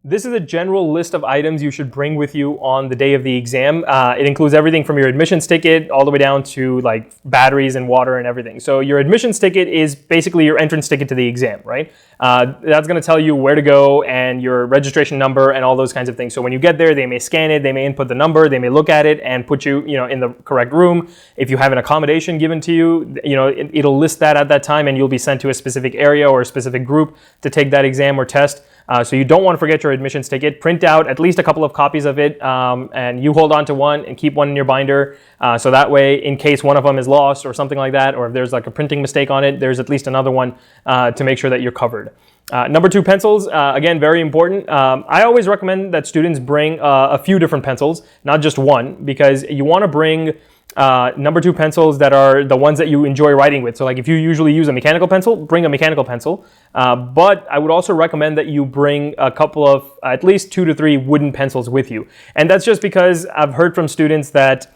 This is a general list of items you should bring with you on the day of the exam. It includes everything from your admissions ticket all the way down to like batteries and water and everything. So your admissions ticket is basically your entrance ticket to the exam, right? That's going to tell you where to go and your registration number and all those kinds of things. So when you get there, they may scan it, they may input the number, they may look at it and put you, in the correct room. If you have an accommodation given to you, it'll list that at that time and you'll be sent to a specific area or a specific group to take that exam or test. So you don't want to forget your admissions ticket. Print out at least a couple of copies of it, and you hold on to one and keep one in your binder. So that way, in case one of them is lost or something like that, or if there's like a printing mistake on it, there's at least another one to make sure that you're covered. Number 2, pencils. Again, very important. I always recommend that students bring a few different pencils, not just one, because you want to bring number 2 pencils that are the ones that you enjoy writing with. So like if you usually use a mechanical pencil, bring a mechanical pencil. But I would also recommend that you bring a couple of at least 2 to 3 wooden pencils with you. And that's just because I've heard from students that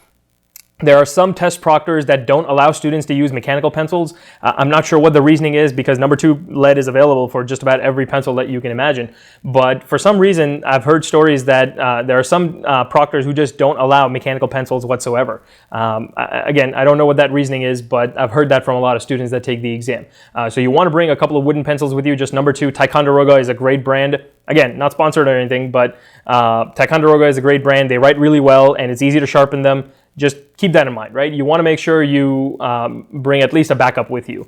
there are some test proctors that don't allow students to use mechanical pencils. I'm not sure what the reasoning is because number 2 lead is available for just about every pencil that you can imagine. But for some reason, I've heard stories that there are some proctors who just don't allow mechanical pencils whatsoever. Again, I don't know what that reasoning is, but I've heard that from a lot of students that take the exam. So you want to bring a couple of wooden pencils with you, just number 2. Ticonderoga is a great brand. Again, not sponsored or anything, but Ticonderoga is a great brand. They write really well and it's easy to sharpen them. Just keep that in mind, right? You want to make sure you bring at least a backup with you.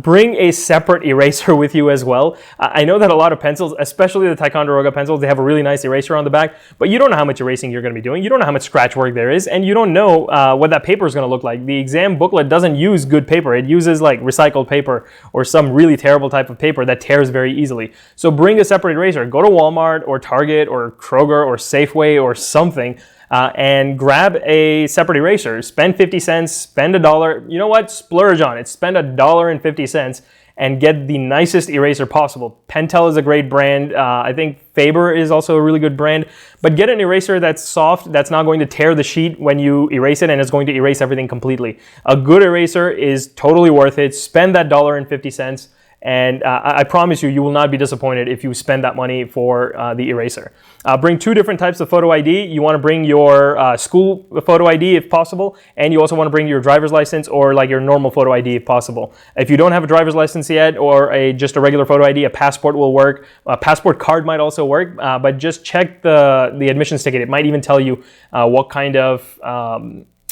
Bring a separate eraser with you as well. I know that a lot of pencils, especially the Ticonderoga pencils, they have a really nice eraser on the back, but you don't know how much erasing you're going to be doing. You don't know how much scratch work there is, and you don't know what that paper is going to look like. The exam booklet doesn't use good paper. It uses like recycled paper or some really terrible type of paper that tears very easily. So bring a separate eraser. Go to Walmart or Target or Kroger or Safeway or something, and grab a separate eraser. Spend 50 cents, spend $1. You know what? Splurge on it. Spend $1.50 and get the nicest eraser possible. Pentel is a great brand. I think Faber is also a really good brand. But get an eraser that's soft, that's not going to tear the sheet when you erase it and is going to erase everything completely. A good eraser is totally worth it. Spend that $1.50. And I promise you, you will not be disappointed if you spend that money for the eraser. Bring 2 different types of photo ID. You want to bring your school photo ID if possible, and you also want to bring your driver's license or like your normal photo ID if possible. If you don't have a driver's license yet or just a regular photo ID, a passport will work. A passport card might also work, but just check the admissions ticket. It might even tell you what kind of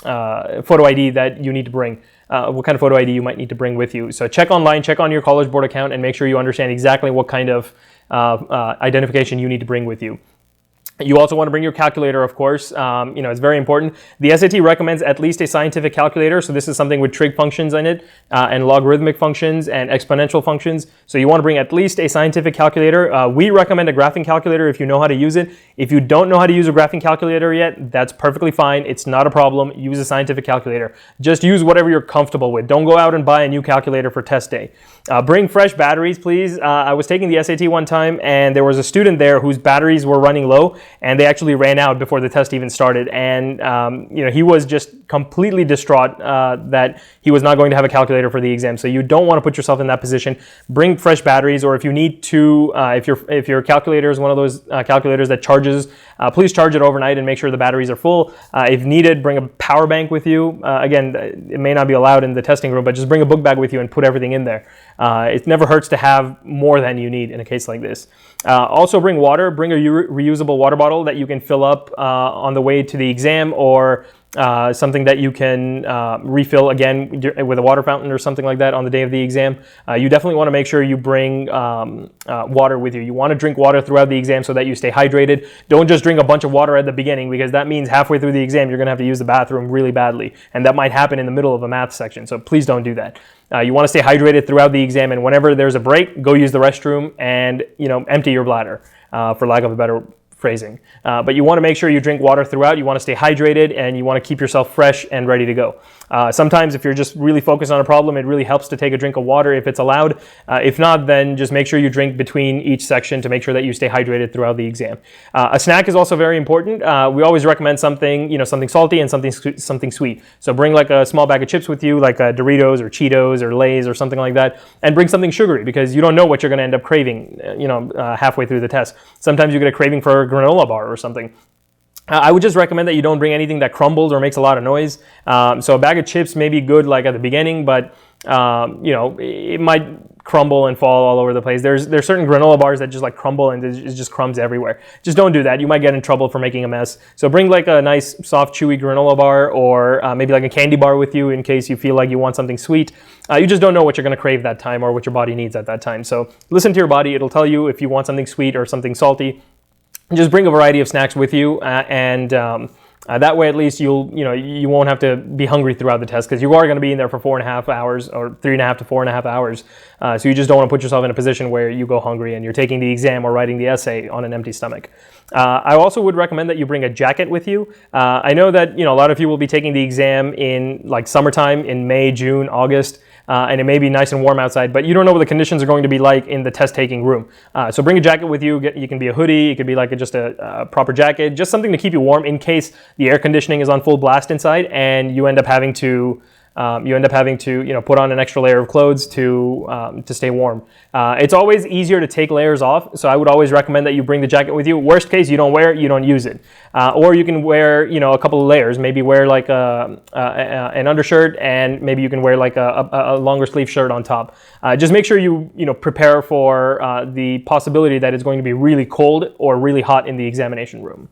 photo ID that you need to bring. What kind of photo ID you might need to bring with you. So check online, check on your College Board account, and make sure you understand exactly what kind of identification you need to bring with you. You also want to bring your calculator, of course. It's very important. The SAT recommends at least a scientific calculator. So this is something with trig functions in it and logarithmic functions and exponential functions. So you want to bring at least a scientific calculator. We recommend a graphing calculator if you know how to use it. If you don't know how to use a graphing calculator yet, that's perfectly fine. It's not a problem. Use a scientific calculator. Just use whatever you're comfortable with. Don't go out and buy a new calculator for test day. Bring fresh batteries, please. I was taking the SAT one time and there was a student there whose batteries were running low, and they actually ran out before the test even started. And he was just completely distraught that he was not going to have a calculator for the exam. So you don't want to put yourself in that position. Bring fresh batteries, or if you need to, if your calculator is one of those calculators that charges, please charge it overnight and make sure the batteries are full. If needed, bring a power bank with you. Again, it may not be allowed in the testing room, but just bring a book bag with you and put everything in there. It never hurts to have more than you need in a case like this. Also bring water. Bring a reusable water bottle that you can fill up on the way to the exam, or something that you can refill again with a water fountain or something like that on the day of the exam. You definitely want to make sure you bring water with you. You want to drink water throughout the exam so that you stay hydrated. Don't just drink a bunch of water at the beginning, because that means halfway through the exam you're going to have to use the bathroom really badly, and that might happen in the middle of a math section. So please don't do that. You want to stay hydrated throughout the exam, and whenever there's a break, go use the restroom and empty your bladder, for lack of a better phrasing. But you want to make sure you drink water throughout. You want to stay hydrated, and you want to keep yourself fresh and ready to go. Sometimes if you're just really focused on a problem, it really helps to take a drink of water if it's allowed. If not, then just make sure you drink between each section to make sure that you stay hydrated throughout the exam. A snack is also very important. We always recommend something, something salty and something sweet. So bring like a small bag of chips with you, like Doritos or Cheetos or Lay's or something like that, and bring something sugary because you don't know what you're going to end up craving, halfway through the test. Sometimes you get a craving for a granola bar or something. I would just recommend that you don't bring anything that crumbles or makes a lot of noise. So a bag of chips may be good like at the beginning, but it might crumble and fall all over the place. There's certain granola bars that just like crumble and it's just crumbs everywhere. Just don't do that. You might get in trouble for making a mess. So bring like a nice soft chewy granola bar or maybe like a candy bar with you in case you feel like you want something sweet. You just don't know what you're going to crave that time or what your body needs at that time. So listen to your body. It'll tell you if you want something sweet or something salty. Just bring a variety of snacks with you, and that way at least you won't have to be hungry throughout the test because you are going to be in there for 4.5 hours or 3.5 to 4.5 hours. So you just don't want to put yourself in a position where you go hungry and you're taking the exam or writing the essay on an empty stomach. I also would recommend that you bring a jacket with you. I know that a lot of you will be taking the exam in like summertime in May, June, August. And it may be nice and warm outside, but you don't know what the conditions are going to be like in the test-taking room. So bring a jacket with you. You can be a hoodie. It could be like just a proper jacket, just something to keep you warm in case the air conditioning is on full blast inside and you end up having to put on an extra layer of clothes to stay warm. It's always easier to take layers off, so I would always recommend that you bring the jacket with you. Worst case, you don't wear it, you don't use it. Or you can wear a couple of layers. Maybe wear like an undershirt, and maybe you can wear like a longer sleeve shirt on top. Just make sure you prepare for the possibility that it's going to be really cold or really hot in the examination room.